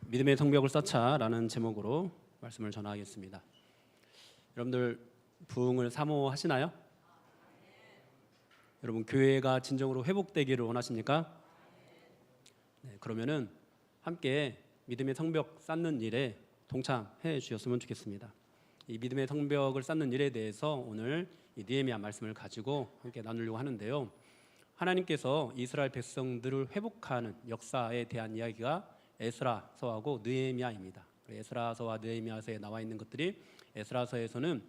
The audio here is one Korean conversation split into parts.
믿음의 성벽을 쌓자라는 제목으로 말씀을 전하겠습니다. 여러분들 부흥을 사모하시나요? 여러분 교회가 진정으로 회복되기를 원하십니까? 네, 그러면은 함께 믿음의 성벽 쌓는 일에 동참해 주셨으면 좋겠습니다. 이 믿음의 성벽을 쌓는 일에 대해서 오늘 이 느헤미야 말씀을 가지고 함께 나누려고 하는데요. 하나님께서 이스라엘 백성들을 회복하는 역사에 대한 이야기가 에스라서하고 느헤미야입니다. 에스라서와 느헤미야서에 나와 있는 것들이, 에스라서에서는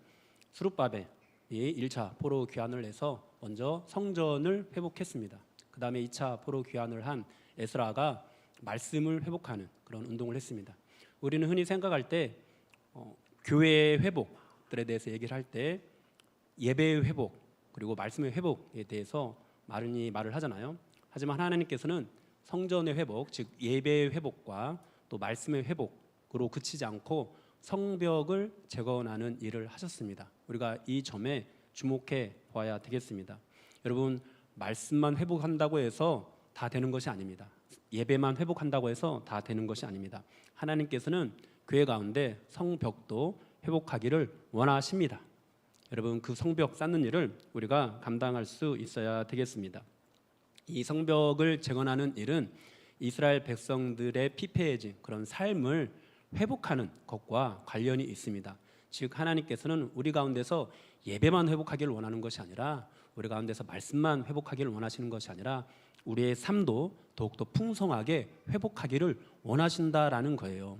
스룹바벨이 1차 포로 귀환을 해서 먼저 성전을 회복했습니다. 그 다음에 2차 포로 귀환을 한 에스라가 말씀을 회복하는 그런 운동을 했습니다. 우리는 흔히 생각할 때 교회의 회복들에 대해서 얘기를 할 때 예배의 회복 그리고 말씀의 회복에 대해서 많이 말을 하잖아요. 하지만 하나님께서는 성전의 회복, 즉 예배의 회복과 또 말씀의 회복으로 그치지 않고 성벽을 재건하는 일을 하셨습니다. 우리가 이 점에 주목해 봐야 되겠습니다. 여러분, 말씀만 회복한다고 해서 다 되는 것이 아닙니다. 예배만 회복한다고 해서 다 되는 것이 아닙니다. 하나님께서는 교회 가운데 성벽도 회복하기를 원하십니다. 여러분, 그 성벽 쌓는 일을 우리가 감당할 수 있어야 되겠습니다. 이 성벽을 재건하는 일은 이스라엘 백성들의 피폐해진 그런 삶을 회복하는 것과 관련이 있습니다. 즉 하나님께서는 우리 가운데서 예배만 회복하기를 원하는 것이 아니라, 우리 가운데서 말씀만 회복하기를 원하시는 것이 아니라 우리의 삶도 더욱더 풍성하게 회복하기를 원하신다라는 거예요.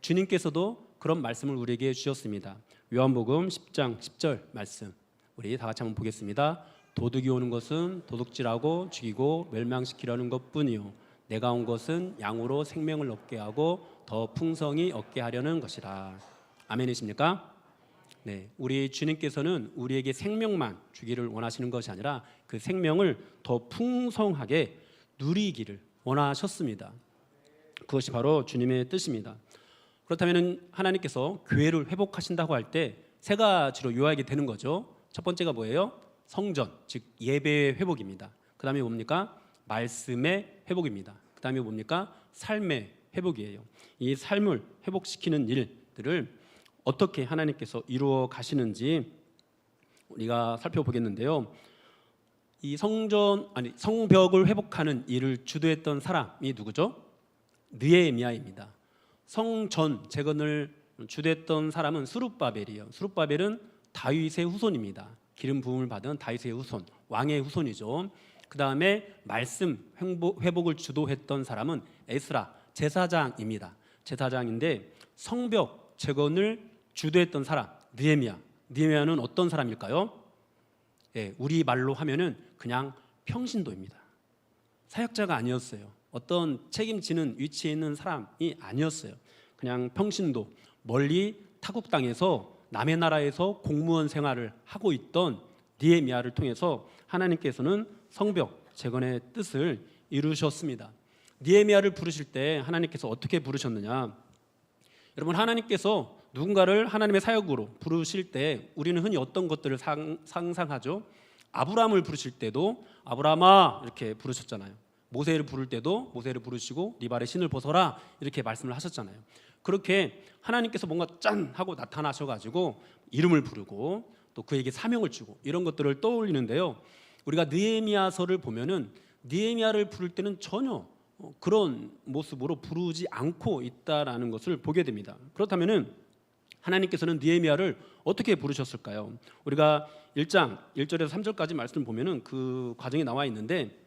주님께서도 그런 말씀을 우리에게 주셨습니다. 요한복음 10장 10절 말씀, 우리 다 같이 한번 보겠습니다. 도둑이 오는 것은 도둑질하고 죽이고 멸망시키려는 것뿐이요 내가 온 것은 양으로 생명을 얻게 하고 더 풍성히 얻게 하려는 것이라. 아멘이십니까? 네, 우리 주님께서는 우리에게 생명만 주기를 원하시는 것이 아니라 그 생명을 더 풍성하게 누리기를 원하셨습니다. 그것이 바로 주님의 뜻입니다. 그렇다면 하나님께서 교회를 회복하신다고 할 때 세 가지로 요약이 되는 거죠. 첫 번째가 뭐예요? 성전, 즉 예배의 회복입니다. 그 다음에 뭡니까? 말씀의 회복입니다. 그 다음에 뭡니까? 삶의 회복이에요. 이 삶을 회복시키는 일들을 어떻게 하나님께서 이루어 가시는지 우리가 살펴보겠는데요. 이 성벽을 회복하는 일을 주도했던 사람이 누구죠? 느헤미야입니다. 성전 재건을 주도했던 사람은 스룹바벨이에요. 스룹바벨은 다윗의 후손입니다. 기름 부음을 받은 다윗의 후손, 왕의 후손이죠. 그 다음에 말씀 회복을 주도했던 사람은 에스라 제사장입니다. 제사장인데 성벽 재건을 주도했던 사람 느헤미야는 어떤 사람일까요? 예, 우리 말로 하면은 그냥 평신도입니다. 사역자가 아니었어요. 어떤 책임지는 위치에 있는 사람이 아니었어요. 그냥 평신도, 멀리 타국 땅에서 남의 나라에서 공무원 생활을 하고 있던 느헤미야를 통해서 하나님께서는 성벽 재건의 뜻을 이루셨습니다. 느헤미야를 부르실 때 하나님께서 어떻게 부르셨느냐? 여러분, 하나님께서 누군가를 하나님의 사역으로 부르실 때 우리는 흔히 어떤 것들을 상상하죠? 아브라함을 부르실 때도 아브라함아 이렇게 부르셨잖아요. 모세를 부를 때도 모세를 부르시고 네 발의 신을 벗어라 이렇게 말씀을 하셨잖아요. 그렇게 하나님께서 뭔가 짠 하고 나타나셔가지고 이름을 부르고 또 그에게 사명을 주고 이런 것들을 떠올리는데요. 우리가 느헤미야서를 보면은 느헤미야를 부를 때는 전혀 그런 모습으로 부르지 않고 있다라는 것을 보게 됩니다. 그렇다면은 하나님께서는 느헤미야를 어떻게 부르셨을까요? 우리가 1장 1절에서 3절까지 말씀을 보면은 그 과정이 나와 있는데,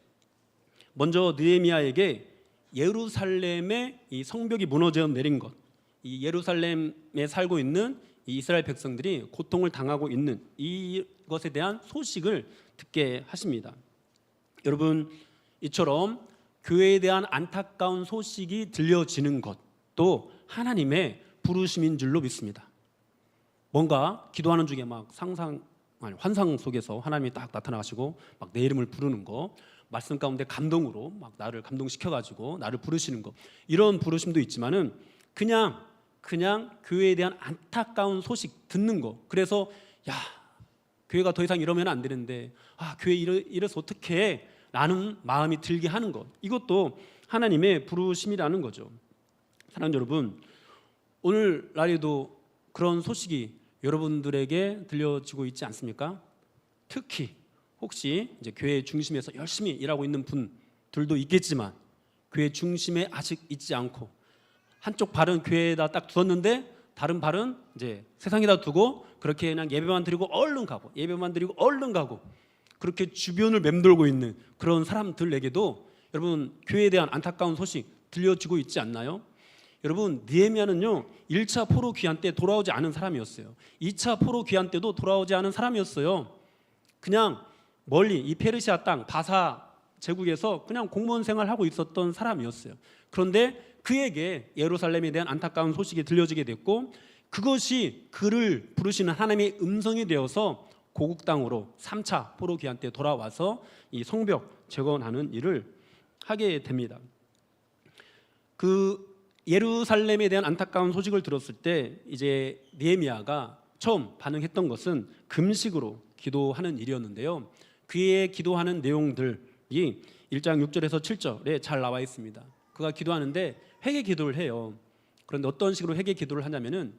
먼저 느헤미야에게 예루살렘의 이 성벽이 무너져 내린 것, 이 예루살렘에 살고 있는 이 이스라엘 백성들이 고통을 당하고 있는 이것에 대한 소식을 듣게 하십니다. 여러분, 이처럼 교회에 대한 안타까운 소식이 들려지는 것도 하나님의 부르심인 줄로 믿습니다. 뭔가 기도하는 중에 막 환상 속에서 하나님이 딱 나타나시고 막 내 이름을 부르는 거, 말씀 가운데 감동으로 막 나를 감동시켜가지고 나를 부르시는 거, 이런 부르심도 있지만은 그냥 교회에 대한 안타까운 소식 듣는 거. 그래서 야, 교회가 더 이상 이러면 안 되는데 교회 이래서 어떡해 라는 마음이 들게 하는 것, 이것도 하나님의 부르심이라는 거죠. 사랑하는 여러분, 오늘날에도 그런 소식이 여러분들에게 들려지고 있지 않습니까? 특히 혹시 이제 교회 중심에서 열심히 일하고 있는 분들도 있겠지만 교회 중심에 아직 있지 않고 한쪽 발은 교회에다 딱 두었는데 다른 발은 이제 세상에다 두고 그렇게 그냥 예배만 드리고 얼른 가고 예배만 드리고 얼른 가고 그렇게 주변을 맴돌고 있는 그런 사람들에게도 여러분 교회에 대한 안타까운 소식 들려지고 있지 않나요? 여러분 느헤미야는요 1차 포로 귀환 때 돌아오지 않은 사람이었어요. 2차 포로 귀환 때도 돌아오지 않은 사람이었어요. 그냥 멀리 이 페르시아 땅 바사 제국에서 그냥 공무원 생활하고 있었던 사람이었어요. 그런데 그에게 예루살렘에 대한 안타까운 소식이 들려지게 됐고 그것이 그를 부르시는 하나님의 음성이 되어서 고국 땅으로 3차 포로 귀환 때 돌아와서 이 성벽 재건하는 일을 하게 됩니다. 그 예루살렘에 대한 안타까운 소식을 들었을 때 이제 느헤미야가 처음 반응했던 것은 금식으로 기도하는 일이었는데요. 그의 기도하는 내용들이 1장 6절에서 7절에 잘 나와 있습니다. 그가 기도하는데 회개 기도를 해요. 그런데 어떤 식으로 회개 기도를 하냐면은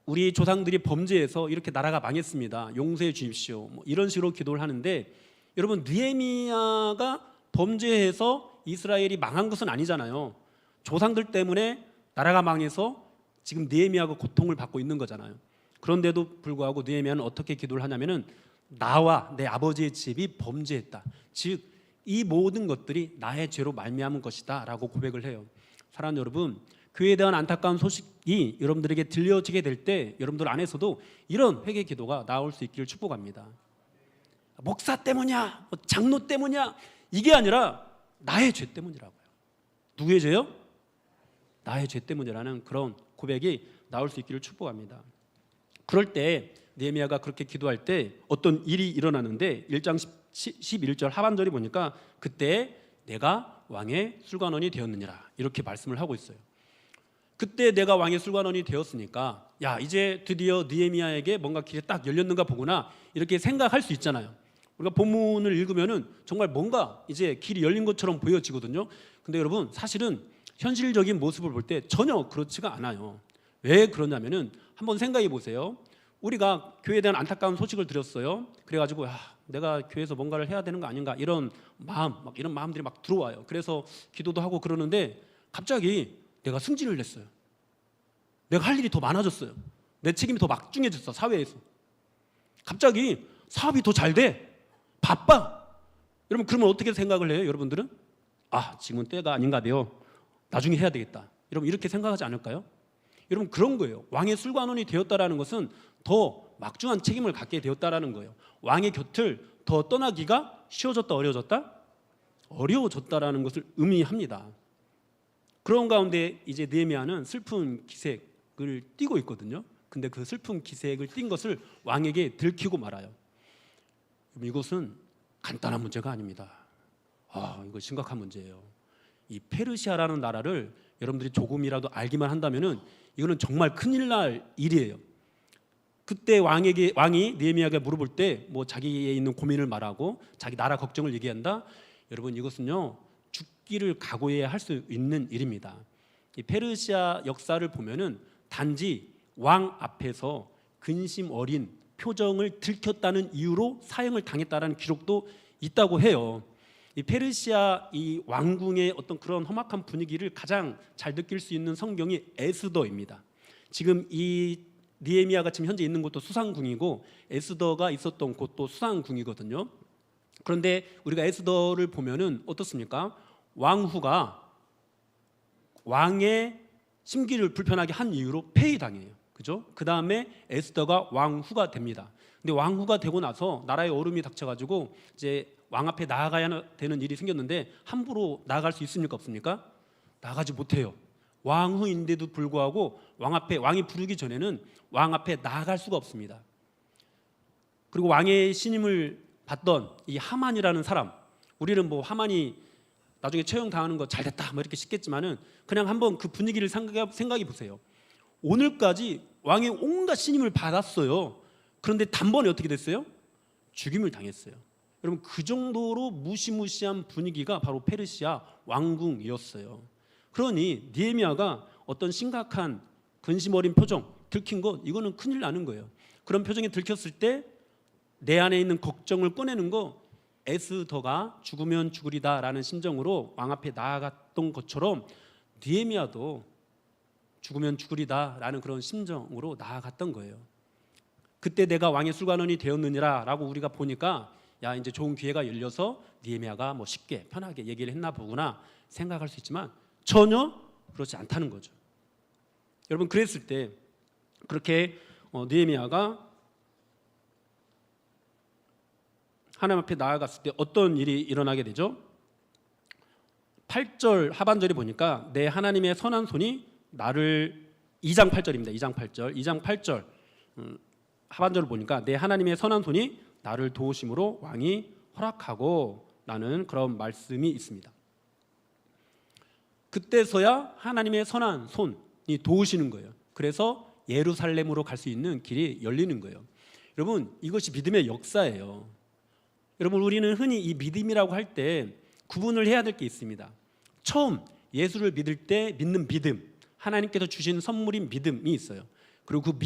우리 조상들이 범죄해서 이렇게 나라가 망했습니다. 용서해 주십시오. 뭐 이런 식으로 기도를 하는데 여러분 느헤미야가 범죄해서 이스라엘이 망한 것은 아니잖아요. 조상들 때문에 나라가 망해서 지금 느헤미야가 고통을 받고 있는 거잖아요. 그런데도 불구하고 느헤미야는 어떻게 기도를 하냐면은 나와 내 아버지의 집이 범죄했다. 즉 이 모든 것들이 나의 죄로 말미암은 것이다 라고 고백을 해요. 사랑하는 여러분, 교회에 대한 안타까운 소식이 여러분들에게 들려지게 될 때 여러분들 안에서도 이런 회개 기도가 나올 수 있기를 축복합니다. 목사 때문이야, 장로 때문이야, 이게 아니라 나의 죄 때문이라고요. 누구의 죄요? 나의 죄 때문이라는 그런 고백이 나올 수 있기를 축복합니다. 그럴 때 느헤미야가 그렇게 기도할 때 어떤 일이 일어나는데 1장 11절 하반절이 보니까 그때 내가 왕의 술관원이 되었느니라 이렇게 말씀을 하고 있어요. 그때 내가 왕의 술관원이 되었으니까 야 이제 드디어 느헤미야에게 뭔가 길이 딱 열렸는가 보구나 이렇게 생각할 수 있잖아요. 우리가 본문을 읽으면은 정말 뭔가 이제 길이 열린 것처럼 보여지거든요. 근데 여러분 사실은 현실적인 모습을 볼 때 전혀 그렇지가 않아요. 왜 그러냐면은 한번 생각해 보세요. 우리가 교회에 대한 안타까운 소식을 들었어요. 그래가지고 내가 교회에서 뭔가를 해야 되는 거 아닌가 이런 마음, 막 이런 마음들이 막 들어와요. 그래서 기도도 하고 그러는데 갑자기 내가 승진을 냈어요. 내가 할 일이 더 많아졌어요. 내 책임이 더 막중해졌어. 사회에서 갑자기 사업이 더 잘 돼. 바빠. 여러분 그러면 어떻게 생각을 해요? 여러분들은 지금은 때가 아닌가 봐요. 나중에 해야 되겠다. 여러분 이렇게 생각하지 않을까요? 여러분 그런 거예요. 왕의 술관원이 되었다라는 것은 더 막중한 책임을 갖게 되었다라는 거예요. 왕의 곁을 더 떠나기가 쉬워졌다 어려워졌다? 어려워졌다라는 것을 의미합니다. 그런 가운데 이제 느헤미야는 슬픈 기색을 띠고 있거든요. 근데 그 슬픈 기색을 띈 것을 왕에게 들키고 말아요. 이것은 간단한 문제가 아닙니다. 이거 심각한 문제예요. 이 페르시아라는 나라를 여러분들이 조금이라도 알기만 한다면은 이거는 정말 큰일 날 일이에요. 그때 왕이 느헤미야에게 물어볼 때 뭐 자기에 있는 고민을 말하고 자기 나라 걱정을 얘기한다. 여러분 이것은요 죽기를 각오해야 할 수 있는 일입니다. 이 페르시아 역사를 보면은 단지 왕 앞에서 근심 어린 표정을 들켰다는 이유로 사형을 당했다라는 기록도 있다고 해요. 이 페르시아 이 왕궁의 어떤 그런 험악한 분위기를 가장 잘 느낄 수 있는 성경이 에스더입니다. 지금 이 느헤미야가 지금 현재 있는 곳도 수상궁이고 에스더가 있었던 곳도 수상궁이거든요. 그런데 우리가 에스더를 보면은 어떻습니까? 왕후가 왕의 심기를 불편하게 한 이유로 폐위당해요. 그죠? 그 다음에 에스더가 왕후가 됩니다. 근데 왕후가 되고 나서 나라의 어려움이 닥쳐가지고 이제 왕 앞에 나아가야 되는 일이 생겼는데 함부로 나아갈 수 있습니까? 없습니까? 나가지 못해요. 왕후인데도 불구하고 왕이 부르기 전에는 왕 앞에 나아갈 수가 없습니다. 그리고 왕의 신임을 받던 이 하만이라는 사람, 우리는 뭐 하만이 나중에 처형당하는 거 잘됐다 뭐 이렇게 싶겠지만은 그냥 한번 그 분위기를 생각해 보세요. 오늘까지 왕의 온갖 신임을 받았어요. 그런데 단번에 어떻게 됐어요? 죽임을 당했어요. 여러분 그 정도로 무시무시한 분위기가 바로 페르시아 왕궁이었어요. 그러니 느헤미야가 어떤 심각한 근심 어린 표정, 들킨 것, 이거는 큰일 나는 거예요. 그런 표정이 들켰을 때 내 안에 있는 걱정을 꺼내는 거, 에스더가 죽으면 죽으리다라는 심정으로 왕 앞에 나아갔던 것처럼 느헤미야도 죽으면 죽으리다라는 그런 심정으로 나아갔던 거예요. 그때 내가 왕의 술관원이 되었느니라라고 우리가 보니까 야, 이제 좋은 기회가 열려서 느헤미야가 뭐 쉽게 편하게 얘기를 했나 보구나 생각할 수 있지만 전혀 그렇지 않다는 거죠. 여러분, 그랬을 때 그렇게 느헤미야가 하나님 앞에 나아갔을 때 어떤 일이 일어나게 되죠? 8절 하반절에 보니까 내 하나님의 선한 손이 나를 2장 8절입니다. 2장 8절 하반절을 보니까 내 하나님의 선한 손이 나를 도우심으로 왕이 허락하고 라는 그런 말씀이 있습니다. 그때서야 하나님의 선한 손이 도우시는 거예요. 그래서 예루살렘으로 갈 수 있는 길이 열리는 거예요. 여러분, 이것이 믿음의 역사예요. 여러분, 우리는 흔히 이 믿음이라고 할 때 구분을 해야 될 게 있습니다. 처음 예수를 믿을 때 믿는 믿음, 하나님께서 주신 선물인 믿음이 있어요. 그리고 그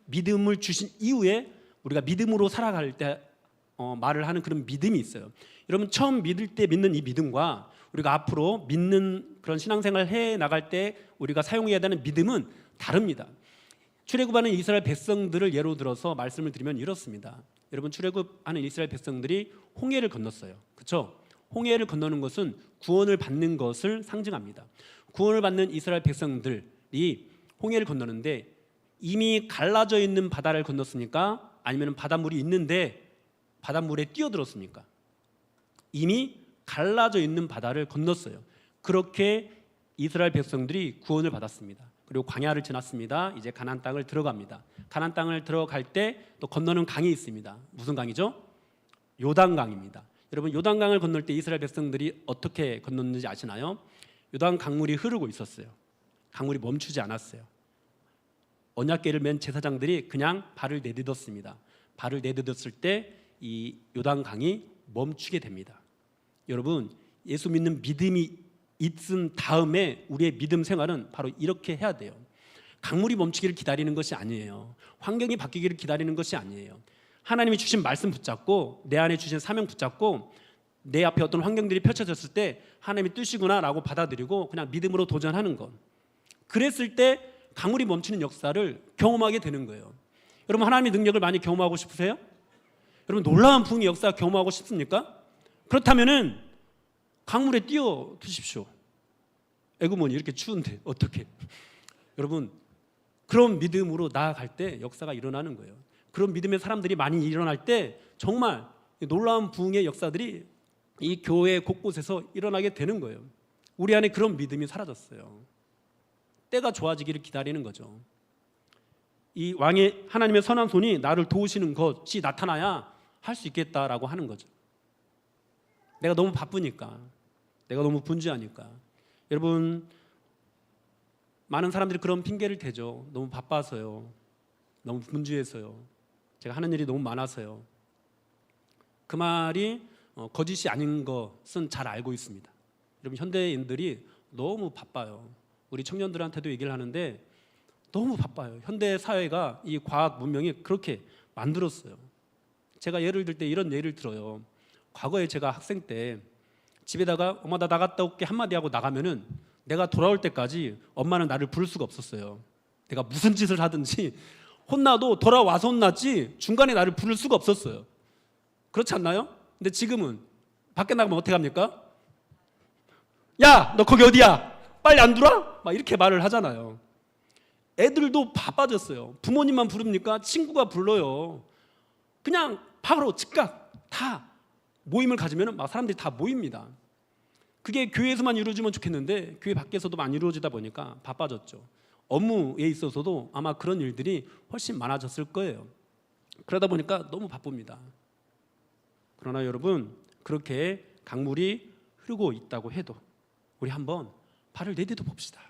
믿음을 주신 이후에 우리가 믿음으로 살아갈 때 말을 하는 그런 믿음이 있어요. 여러분, 처음 믿을 때 믿는 이 믿음과 우리가 앞으로 믿는 그런 신앙생활을 해 나갈 때 우리가 사용해야 되는 믿음은 다릅니다. 출애굽하는 이스라엘 백성들을 예로 들어서 말씀을 드리면 이렇습니다. 여러분, 출애굽하는 이스라엘 백성들이 홍해를 건넜어요. 그렇죠? 홍해를 건너는 것은 구원을 받는 것을 상징합니다. 구원을 받는 이스라엘 백성들이 홍해를 건너는데 이미 갈라져 있는 바다를 건넜습니까? 아니면 바닷물이 있는데 바닷물에 뛰어들었습니까? 이미 갈라져 있는 바다를 건넜어요. 그렇게 이스라엘 백성들이 구원을 받았습니다. 그리고 광야를 지났습니다. 이제 가나안 땅을 들어갑니다. 가나안 땅을 들어갈 때 또 건너는 강이 있습니다. 무슨 강이죠? 요단강입니다. 여러분, 요단강을 건널 때 이스라엘 백성들이 어떻게 건넜는지 아시나요? 요단 강물이 흐르고 있었어요. 강물이 멈추지 않았어요. 언약궤를 맨 제사장들이 그냥 발을 내딛었습니다. 발을 내딛었을 때 이 요단강이 멈추게 됩니다. 여러분, 예수 믿는 믿음이 있은 다음에 우리의 믿음 생활은 바로 이렇게 해야 돼요. 강물이 멈추기를 기다리는 것이 아니에요. 환경이 바뀌기를 기다리는 것이 아니에요. 하나님이 주신 말씀 붙잡고 내 안에 주신 사명 붙잡고 내 앞에 어떤 환경들이 펼쳐졌을 때 하나님의 뜻이구나라고 받아들이고 그냥 믿음으로 도전하는 것. 그랬을 때 강물이 멈추는 역사를 경험하게 되는 거예요. 여러분, 하나님의 능력을 많이 경험하고 싶으세요? 여러분, 놀라운 부흥의 역사 경험하고 싶습니까? 그렇다면은 강물에 뛰어 드십시오. 애구머니 이렇게 추운데 어떻게? 여러분, 그런 믿음으로 나아갈 때 역사가 일어나는 거예요. 그런 믿음의 사람들이 많이 일어날 때 정말 놀라운 부흥의 역사들이 이 교회 곳곳에서 일어나게 되는 거예요. 우리 안에 그런 믿음이 사라졌어요. 때가 좋아지기를 기다리는 거죠. 이 왕의 하나님의 선한 손이 나를 도우시는 것이 나타나야 할 수 있겠다라고 하는 거죠. 내가 너무 바쁘니까, 내가 너무 분주하니까. 여러분, 많은 사람들이 그런 핑계를 대죠. 너무 바빠서요, 너무 분주해서요, 제가 하는 일이 너무 많아서요. 그 말이 거짓이 아닌 것은 잘 알고 있습니다. 여러분, 현대인들이 너무 바빠요. 우리 청년들한테도 얘기를 하는데 너무 바빠요. 현대 사회가 이 과학 문명이 그렇게 만들었어요. 제가 예를 들 때 이런 예를 들어요. 과거에 제가 학생 때 집에다가 엄마 나 나갔다 올게 한마디 하고 나가면은 내가 돌아올 때까지 엄마는 나를 부를 수가 없었어요. 내가 무슨 짓을 하든지 혼나도 돌아와서 혼났지 중간에 나를 부를 수가 없었어요. 그렇지 않나요? 근데 지금은 밖에 나가면 어떻게 합니까? 야, 너 거기 어디야? 빨리 안 들어와? 막 이렇게 말을 하잖아요. 애들도 바빠졌어요. 부모님만 부릅니까? 친구가 불러요. 그냥 바로 즉각 다 모임을 가지면 막 사람들이 다 모입니다. 그게 교회에서만 이루어지면 좋겠는데 교회 밖에서도 많이 이루어지다 보니까 바빠졌죠. 업무에 있어서도 아마 그런 일들이 훨씬 많아졌을 거예요. 그러다 보니까 너무 바쁩니다. 그러나 여러분, 그렇게 강물이 흐르고 있다고 해도 우리 한번 발을 내딛어 봅시다.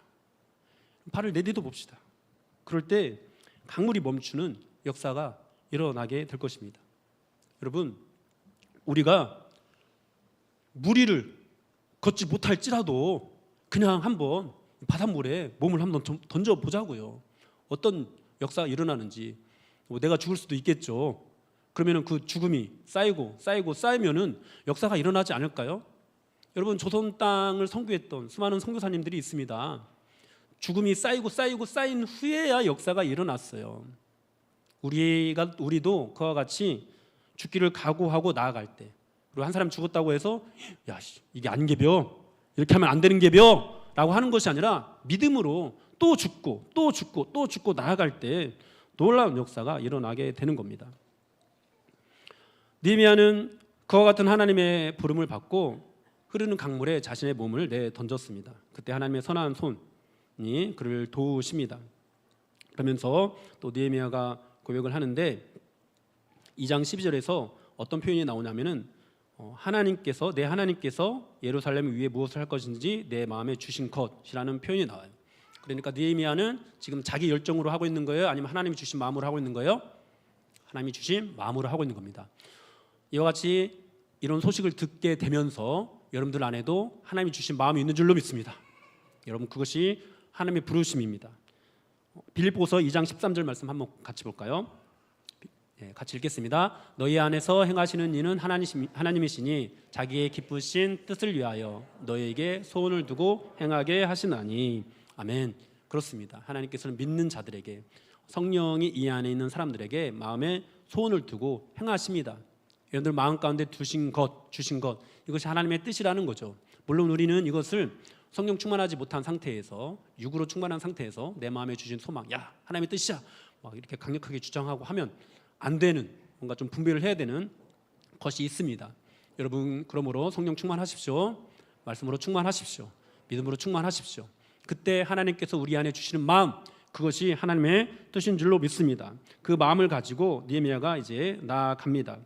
발을 내딛어 봅시다. 그럴 때 강물이 멈추는 역사가 일어나게 될 것입니다. 여러분, 우리가 물 위를 걷지 못할지라도 그냥 한번 바닷물에 몸을 한번 던져보자고요. 어떤 역사가 일어나는지. 내가 죽을 수도 있겠죠. 그러면 그 죽음이 쌓이면은 역사가 일어나지 않을까요? 여러분, 조선 땅을 선교했던 수많은 선교사님들이 있습니다. 죽음이 쌓인 후에야 역사가 일어났어요. 우리도 그와 같이 죽기를 각오하고 나아갈 때, 그리고 한 사람 죽었다고 해서 야, 이게 안 개벼, 이렇게 하면 안 되는 개벼 라고 하는 것이 아니라 믿음으로 또 죽고 나아갈 때 놀라운 역사가 일어나게 되는 겁니다. 느헤미야는 그와 같은 하나님의 부름을 받고 흐르는 강물에 자신의 몸을 내던졌습니다. 그때 하나님의 선한 손이 그를 도우십니다. 그러면서 또 느헤미야가 고백을 하는데 2장 12절에서 어떤 표현이 나오냐면은 내 하나님께서 예루살렘 위에 무엇을 할 것인지 내 마음에 주신 것이라는 표현이 나와요. 그러니까 느헤미야는 지금 자기 열정으로 하고 있는 거예요? 아니면 하나님이 주신 마음으로 하고 있는 거예요? 하나님이 주신 마음으로 하고 있는 겁니다. 이와 같이 이런 소식을 듣게 되면서 여러분들 안에도 하나님이 주신 마음이 있는 줄로 믿습니다. 여러분, 그것이 하나님의 부르심입니다. 빌립보서 2장 13절 말씀 한번 같이 볼까요? 같이 읽겠습니다. 너희 안에서 행하시는 이는 하나님이시니 자기의 기쁘신 뜻을 위하여 너희에게 소원을 두고 행하게 하시나니. 아멘. 그렇습니다. 하나님께서는 믿는 자들에게, 성령이 이 안에 있는 사람들에게 마음에 소원을 두고 행하십니다. 여러분들 마음 가운데 주신 것, 이것이 하나님의 뜻이라는 거죠. 물론 우리는 이것을 성령 충만하지 못한 상태에서, 육으로 충만한 상태에서 내 마음에 주신 소망, 야, 하나님의 뜻이야, 막 이렇게 강력하게 주장하고 하면 안 되는, 뭔가 좀 분별을 해야 되는 것이 있습니다. 여러분, 그러므로 성령 충만하십시오. 말씀으로 충만하십시오. 믿음으로 충만하십시오. 그때 하나님께서 우리 안에 주시는 마음, 그것이 하나님의 뜻인 줄로 믿습니다. 그 마음을 가지고 느헤미야가 이제 나아갑니다.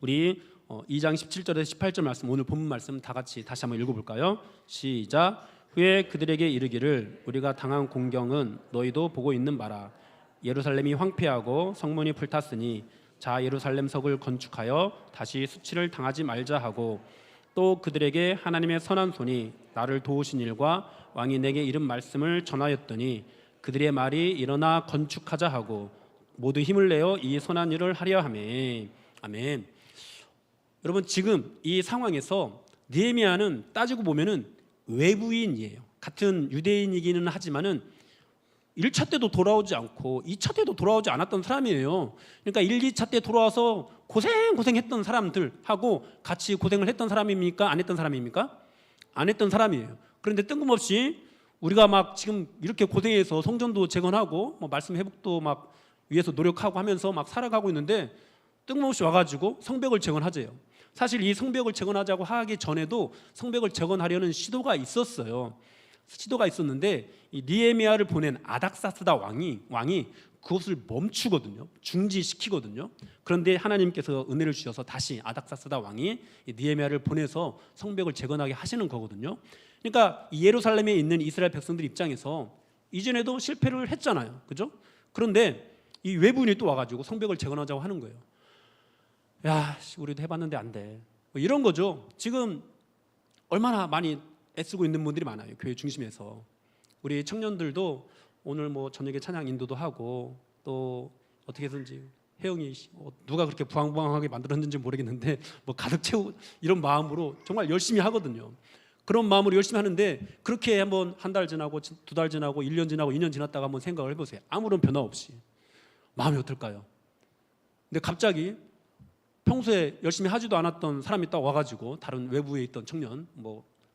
우리 2장 17절에서 18절 말씀, 오늘 본문 말씀 다 같이 다시 한번 읽어볼까요? 시작. 후에 그들에게 이르기를 우리가 당한 공경은 너희도 보고 있는 바라. 예루살렘이 황폐하고 성문이 불탔으니 자 예루살렘 석을 건축하여 다시 수치를 당하지 말자 하고, 또 그들에게 하나님의 선한 손이 나를 도우신 일과 왕이 내게 이른 말씀을 전하였더니 그들의 말이 일어나 건축하자 하고 모두 힘을 내어 이 선한 일을 하려 하매. 아멘. 여러분, 지금 이 상황에서 느헤미야는 따지고 보면은 외부인이에요. 같은 유대인이기는 하지만은 1차 때도 돌아오지 않고 2차 때도 돌아오지 않았던 사람이에요. 그러니까 1, 2차 때 돌아와서 고생했던 사람들하고 같이 고생을 했던 사람입니까? 안 했던 사람입니까? 안 했던 사람이에요. 그런데 뜬금없이 우리가 막 지금 이렇게 고생해서 성전도 재건하고 말씀 회복도 막 위해서 노력하고 하면서 막 살아가고 있는데 뜬금없이 와가지고 성벽을 재건하재요. 사실 이 성벽을 재건하자고 하기 전에도 성벽을 재건하려는 시도가 있었어요. 시도가 있었는데 이 느헤미야를 보낸 아닥사스다 왕이 그것을 멈추거든요. 중지시키거든요. 그런데 하나님께서 은혜를 주셔서 다시 아닥사스다 왕이 이 느헤미야를 보내서 성벽을 재건하게 하시는 거거든요. 그러니까 예루살렘에 있는 이스라엘 백성들 입장에서 이전에도 실패를 했잖아요. 그죠? 그런데 이 외부인이 또 와가지고 성벽을 재건하자고 하는 거예요. 야, 우리도 해봤는데 안 돼. 이런 거죠. 지금 얼마나 많이 애쓰고 있는 분들이 많아요. 교회 중심에서. 우리 청년들도 오늘 저녁에 찬양 인도도 하고, 또 어떻게든지 혜영이 누가 그렇게 부황부황하게 만들었는지 모르겠는데 가득 채우 이런 마음으로 정말 열심히 하거든요. 그런 마음으로 열심히 하는데 그렇게 한번 한 달 지나고 2달 지나고 1년 지나고 2년 지났다가 한번 생각을 해보세요. 아무런 변화 없이 마음이 어떨까요? 근데 갑자기 평소에 열심히 하지도 않았던 사람이 딱 와가지고, 다른 외부에 있던 청년,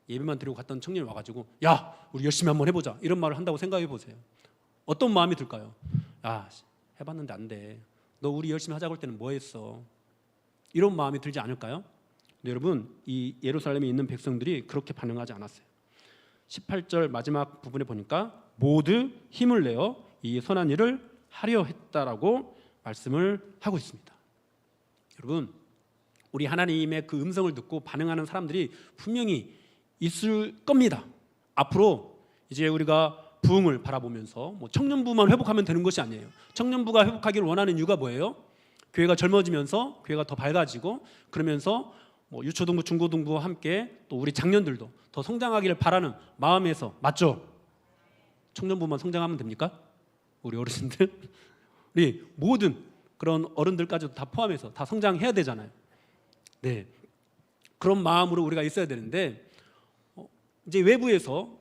예배만 드리고 갔던 청년이 와가지고 야, 우리 열심히 한번 해보자, 이런 말을 한다고 생각해 보세요. 어떤 마음이 들까요? 야, 해봤는데 안 돼. 너 우리 열심히 하자고 할 때는 뭐 했어? 이런 마음이 들지 않을까요? 근데 여러분, 이 예루살렘에 있는 백성들이 그렇게 반응하지 않았어요. 18절 마지막 부분에 보니까 모두 힘을 내어 이 선한 일을 하려 했다라고 말씀을 하고 있습니다. 여러분, 우리 하나님의 그 음성을 듣고 반응하는 사람들이 분명히 있을 겁니다. 앞으로 이제 우리가 부흥을 바라보면서 청년부만 회복하면 되는 것이 아니에요. 청년부가 회복하기를 원하는 이유가 뭐예요? 교회가 젊어지면서 교회가 더 밝아지고, 그러면서 뭐 유초등부, 중고등부와 함께 또 우리 장년들도 더 성장하기를 바라는 마음에서, 맞죠? 청년부만 성장하면 됩니까? 우리 어르신들, 우리 모든 그런 어른들까지도 다 포함해서 다 성장해야 되잖아요. 네, 그런 마음으로 우리가 있어야 되는데 이제 외부에서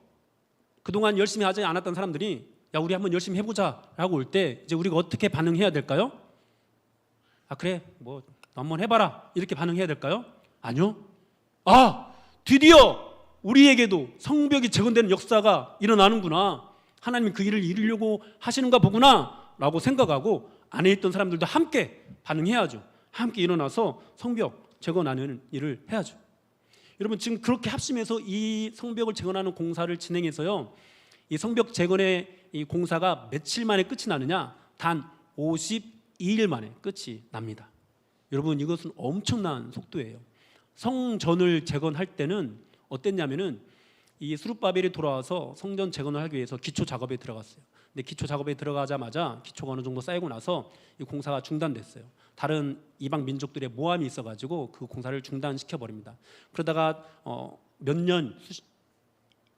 그동안 열심히 하지 않았던 사람들이 야, 우리 한번 열심히 해보자 라고 올 때 이제 우리가 어떻게 반응해야 될까요? 아, 그래, 뭐 한번 해봐라 이렇게 반응해야 될까요? 아니요. 아, 드디어 우리에게도 성벽이 재건되는 역사가 일어나는구나, 하나님이 그 일을 이루려고 하시는가 보구나 라고 생각하고 안에 있던 사람들도 함께 반응해야죠. 함께 일어나서 성벽 재건하는 일을 해야죠. 여러분, 지금 그렇게 합심해서 이 성벽을 재건하는 공사를 진행해서요, 이 성벽 재건의 이 공사가 며칠 만에 끝이 나느냐? 단 52일 만에 끝이 납니다. 여러분, 이것은 엄청난 속도예요. 성전을 재건할 때는 어땠냐면은 이 스룹바벨이 돌아와서 성전 재건을 하기 위해서 기초 작업에 들어갔어요. 근데 기초 작업에 들어가자마자 기초가 어느 정도 쌓이고 나서 이 공사가 중단됐어요. 다른 이방 민족들의 모함이 있어가지고 그 공사를 중단시켜 버립니다. 그러다가 몇 년,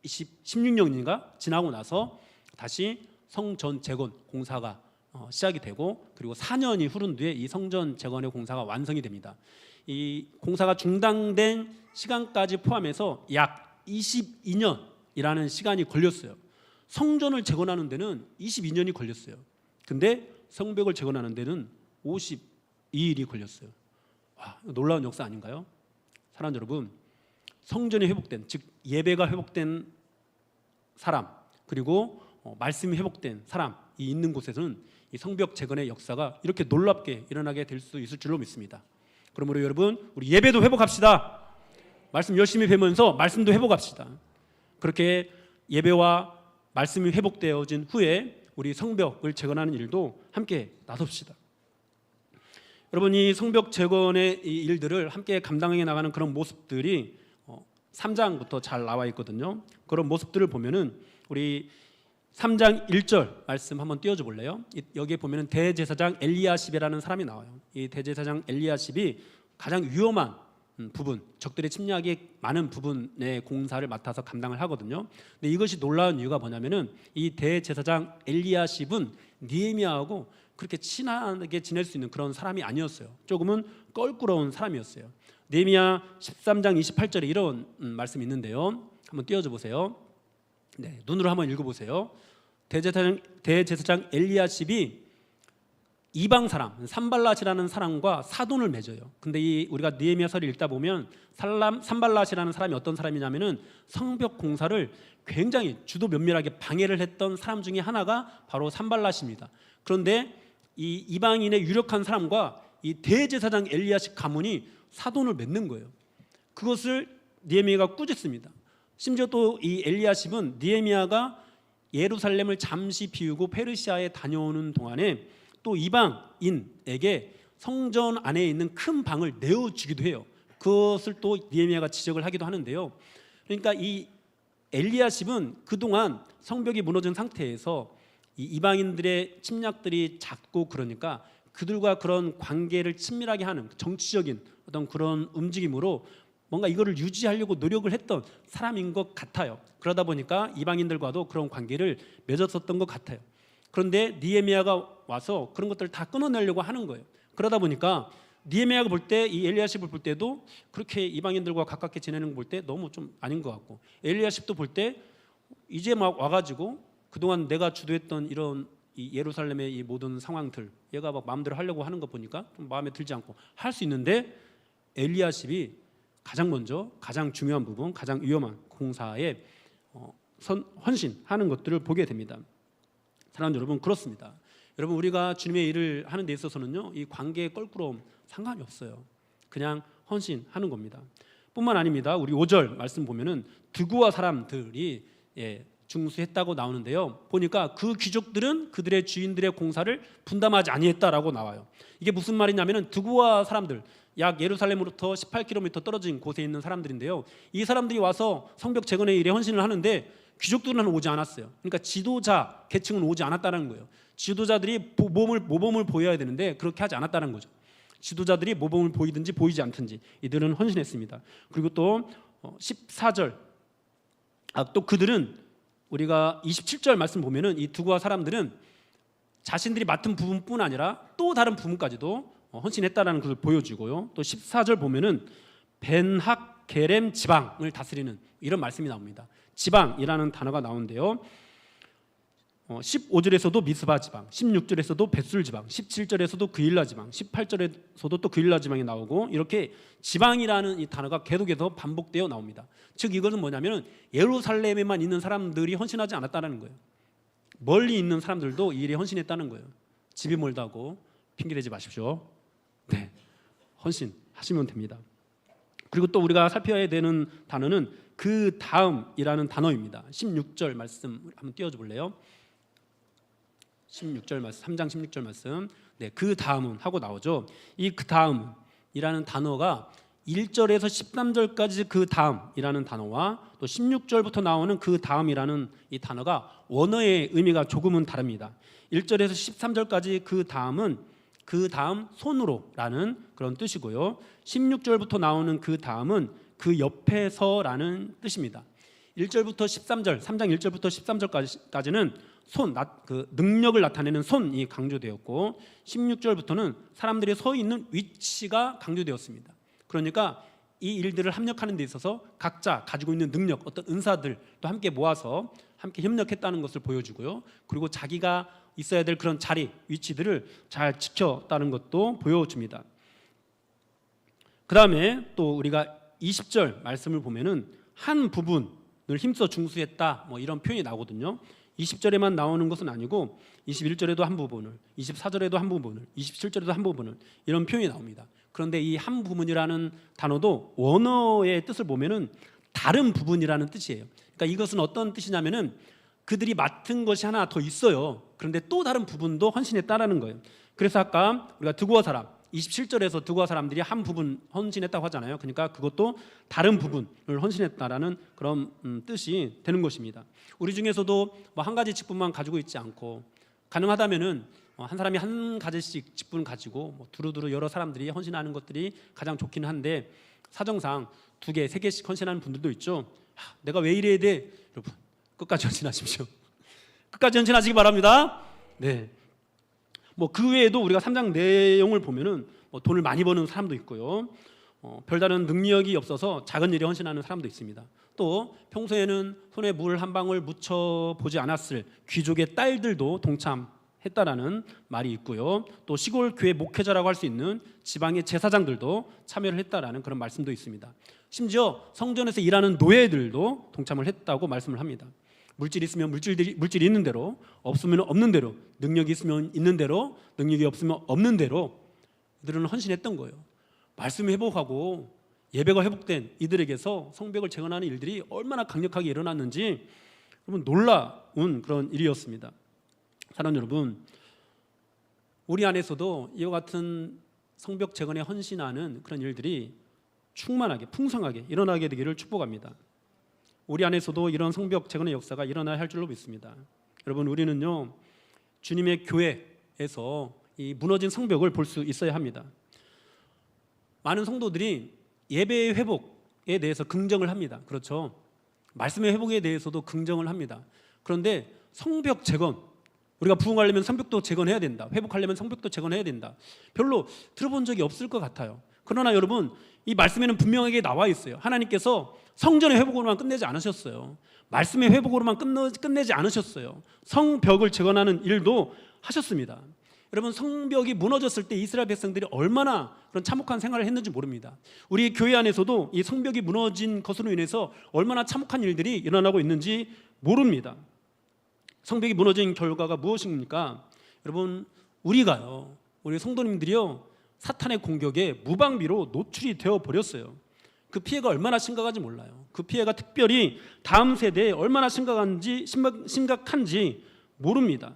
16년인가 지나고 나서 다시 성전 재건 공사가 시작이 되고, 그리고 4년이 흐른 뒤에 이 성전 재건의 공사가 완성이 됩니다. 이 공사가 중단된 시간까지 포함해서 약 22년이라는 시간이 걸렸어요. 성전을 재건하는 데는 22년이 걸렸어요. 근데 성벽을 재건하는 데는 52일이 걸렸어요. 와, 놀라운 역사 아닌가요? 사랑하는 여러분, 성전이 회복된, 즉 예배가 회복된 사람, 그리고 말씀이 회복된 사람이 있는 곳에서는 이 성벽 재건의 역사가 이렇게 놀랍게 일어나게 될 수 있을 줄로 믿습니다. 그러므로 여러분, 우리 예배도 회복합시다. 말씀 열심히 배우면서 말씀도 회복합시다. 그렇게 예배와 말씀이 회복되어진 후에 우리 성벽을 재건하는 일도 함께 나섭시다. 여러분, 이 성벽 재건의 이 일들을 함께 감당해 나가는 그런 모습들이 3장부터 잘 나와 있거든요. 그런 모습들을 보면은 우리 3장 1절 말씀 한번 띄워줘 볼래요? 여기에 보면은 대제사장 엘리야십이라는 사람이 나와요. 이 대제사장 엘리야십이 가장 위험한 부분, 적들의 침략이 많은 부분의 공사를 맡아서 감당을 하거든요. 근데 이것이 놀라운 이유가 뭐냐면은 이 대제사장 엘리야십은 느헤미야하고 그렇게 친하게 지낼 수 있는 그런 사람이 아니었어요. 조금은 껄끄러운 사람이었어요. 느헤미야 13장 28절에 이런 말씀이 있는데요. 한번 띄워줘 보세요. 네, 눈으로 한번 읽어보세요. 대제사장 엘리야십이 이방 사람 산발랏이라는 사람과 사돈을 맺어요. 근데 우리가 느헤미야서를 읽다 보면 산발랏이라는 사람이 어떤 사람이냐면은 성벽 공사를 굉장히 주도 면밀하게 방해를 했던 사람 중에 하나가 바로 산발랏입니다. 그런데 이 이방인의 유력한 사람과 이 대제사장 엘리야십 가문이 사돈을 맺는 거예요. 그것을 느헤미야가 꾸짖습니다. 심지어 또 이 엘리야십은 느헤미야가 예루살렘을 잠시 비우고 페르시아에 다녀오는 동안에 또 이방인에게 성전 안에 있는 큰 방을 내어주기도 해요. 그것을 또 느헤미야가 지적을 하기도 하는데요. 그러니까 이 엘리야십은 그동안 성벽이 무너진 상태에서 이 이방인들의 침략들이 잦고 그러니까 그들과 그런 관계를 친밀하게 하는 정치적인 어떤 그런 움직임으로 뭔가 이거를 유지하려고 노력을 했던 사람인 것 같아요. 그러다 보니까 이방인들과도 그런 관계를 맺었었던 것 같아요. 그런데 느헤미야가 와서 그런 것들을 다 끊어내려고 하는 거예요. 그러다 보니까 느헤미야가 볼 때 이 엘리야십을 볼 때도 그렇게 이방인들과 가깝게 지내는 거 볼 때 너무 좀 아닌 것 같고, 엘리야십도 볼 때 이제 막 와가지고 그동안 내가 주도했던 이런 이 예루살렘의 이 모든 상황들 얘가 막 마음대로 하려고 하는 거 보니까 좀 마음에 들지 않고 할 수 있는데, 엘리야십이 가장 먼저 가장 중요한 부분, 가장 위험한 공사에 헌신하는 것들을 보게 됩니다. 사랑하는 여러분, 그렇습니다. 여러분, 우리가 주님의 일을 하는 데 있어서는요, 이 관계의 껄끄러움 상관이 없어요. 그냥 헌신하는 겁니다. 뿐만 아닙니다. 우리 5절 말씀 보면은 드구와 사람들이 중수했다고 나오는데요. 보니까 그 귀족들은 그들의 주인들의 공사를 분담하지 아니했다라고 나와요. 이게 무슨 말이냐면은 드구와 사람들, 약 예루살렘으로부터 18km 떨어진 곳에 있는 사람들인데요. 이 사람들이 와서 성벽 재건의 일에 헌신을 하는데 귀족들은 오지 않았어요. 그러니까 지도자 계층은 오지 않았다는 거예요. 지도자들이 모범을 보여야 되는데 그렇게 하지 않았다는 거죠. 지도자들이 모범을 보이든지 보이지 않든지 이들은 헌신했습니다. 그리고 또 14절 또 그들은 우리가 27절 말씀 보면은 이 두고와 사람들은 자신들이 맡은 부분뿐 아니라 또 다른 부분까지도 헌신했다라는 것을 보여주고요. 또 14절 보면은 벤학 게렘 지방을 다스리는 이런 말씀이 나옵니다. 지방이라는 단어가 나오는데요. 15절에서도 미스바 지방, 16절에서도 벳술 지방, 17절에서도 그일라 지방, 18절에서도 또 그일라 지방이 나오고 이렇게 지방이라는 이 단어가 계속해서 반복되어 나옵니다. 즉 이것은 뭐냐면 예루살렘에만 있는 사람들이 헌신하지 않았다는 거예요. 멀리 있는 사람들도 이 일에 헌신했다는 거예요. 집이 멀다고 핑계대지 마십시오. 네, 헌신하시면 됩니다. 그리고 또 우리가 살펴야 되는 단어는 그 다음이라는 단어입니다. 16절 말씀 한번 띄워줘 볼래요? 16절 말씀, 3장 16절 말씀. 네, 그 다음은 하고 나오죠. 이 그 다음이라는 단어가 1절에서 13절까지 그 다음이라는 단어와 또 16절부터 나오는 그 다음이라는 이 단어가 원어의 의미가 조금은 다릅니다. 1절에서 13절까지 그 다음은 그 다음 손으로라는 그런 뜻이고요. 16절부터 나오는 그 다음은 그 옆에서라는 뜻입니다. 1절부터 13절, 3장 1절부터 13절까지는 손, 그 능력을 나타내는 손이 강조되었고 16절부터는 사람들이 서 있는 위치가 강조되었습니다. 그러니까 이 일들을 합력하는 데 있어서 각자 가지고 있는 능력, 어떤 은사들도 함께 모아서 함께 협력했다는 것을 보여주고요. 그리고 자기가 있어야 될 그런 자리, 위치들을 잘 지켰다는 것도 보여줍니다. 그 다음에 또 우리가 20절 말씀을 보면은 한 부분을 힘써 중수했다 뭐 이런 표현이 나오거든요. 20절에만 나오는 것은 아니고 21절에도 한 부분을, 24절에도 한 부분을, 27절에도 한 부분을 이런 표현이 나옵니다. 그런데 이 한 부분이라는 단어도 원어의 뜻을 보면은 다른 부분이라는 뜻이에요. 그러니까 이것은 어떤 뜻이냐면은 그들이 맡은 것이 하나 더 있어요. 그런데 또 다른 부분도 헌신했다라는 거예요. 그래서 아까 우리가 드고아 사람 27절에서 드고아 사람들이 한 부분 헌신했다고 하잖아요. 그러니까 그것도 다른 부분을 헌신했다라는 그런 뜻이 되는 것입니다. 우리 중에서도 뭐 한 가지 직분만 가지고 있지 않고 가능하다면은 한 사람이 한 가지씩 직분을 가지고 뭐 두루두루 여러 사람들이 헌신하는 것들이 가장 좋기는 한데 사정상 2개, 3개씩 헌신하는 분들도 있죠. 내가 왜 이래야 돼? 여러분 끝까지 헌신하십시오. 끝까지 헌신하시기 바랍니다. 네. 뭐 그 외에도 우리가 3장 내용을 보면은 뭐 돈을 많이 버는 사람도 있고요. 별다른 능력이 없어서 작은 일에 헌신하는 사람도 있습니다. 또 평소에는 손에 물 한 방울 묻혀 보지 않았을 귀족의 딸들도 동참했다라는 말이 있고요. 또 시골 교회 목회자라고 할 수 있는 지방의 제사장들도 참여를 했다라는 그런 말씀도 있습니다. 심지어 성전에서 일하는 노예들도 동참을 했다고 말씀을 합니다. 물질이 있으면 물질이 있는 대로, 없으면 없는 대로, 능력이 있으면 있는 대로, 능력이 없으면 없는 대로 이들은 헌신했던 거예요. 말씀이 회복하고 예배가 회복된 이들에게서 성벽을 재건하는 일들이 얼마나 강력하게 일어났는지 여러분 놀라운 그런 일이었습니다. 사랑하는 여러분, 우리 안에서도 이와 같은 성벽 재건에 헌신하는 그런 일들이 충만하게 풍성하게 일어나게 되기를 축복합니다. 우리 안에서도 이런 성벽 재건의 역사가 일어나야 할 줄로 믿습니다. 여러분 우리는요 주님의 교회에서 이 무너진 성벽을 볼 수 있어야 합니다. 많은 성도들이 예배의 회복에 대해서 긍정을 합니다. 그렇죠? 말씀의 회복에 대해서도 긍정을 합니다. 그런데 성벽 재건, 우리가 부흥하려면 성벽도 재건해야 된다, 회복하려면 성벽도 재건해야 된다, 별로 들어본 적이 없을 것 같아요. 그러나 여러분 이 말씀에는 분명하게 나와 있어요. 하나님께서 성전의 회복으로만 끝내지 않으셨어요. 말씀의 회복으로만 끝내지 않으셨어요. 성벽을 재건하는 일도 하셨습니다. 여러분 성벽이 무너졌을 때 이스라엘 백성들이 얼마나 그런 참혹한 생활을 했는지 모릅니다. 우리 교회 안에서도 이 성벽이 무너진 것으로 인해서 얼마나 참혹한 일들이 일어나고 있는지 모릅니다. 성벽이 무너진 결과가 무엇입니까? 여러분 우리가요, 우리 성도님들이요 사탄의 공격에 무방비로 노출이 되어 버렸어요. 그 피해가 얼마나 심각한지 몰라요. 그 피해가 특별히 다음 세대에 얼마나 심각한지 모릅니다.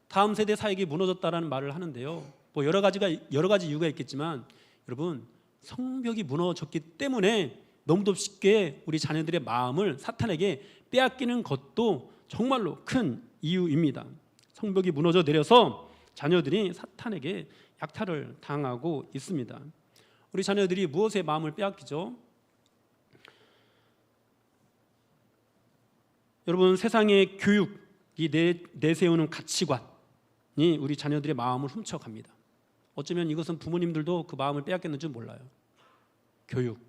다음 세대 사역이 무너졌다라는 말을 하는데요. 뭐 여러 가지 이유가 있겠지만 여러분 성벽이 무너졌기 때문에 너무도 쉽게 우리 자녀들의 마음을 사탄에게 빼앗기는 것도 정말로 큰 이유입니다. 성벽이 무너져 내려서 자녀들이 사탄에게 약탈을 당하고 있습니다. 우리 자녀들이 무엇에 마음을 빼앗기죠? 여러분, 세상의 교육이 내세우는 가치관이 우리 자녀들의 마음을 훔쳐갑니다. 어쩌면 이것은 부모님들도 그 마음을 빼앗겼는지 몰라요. 교육.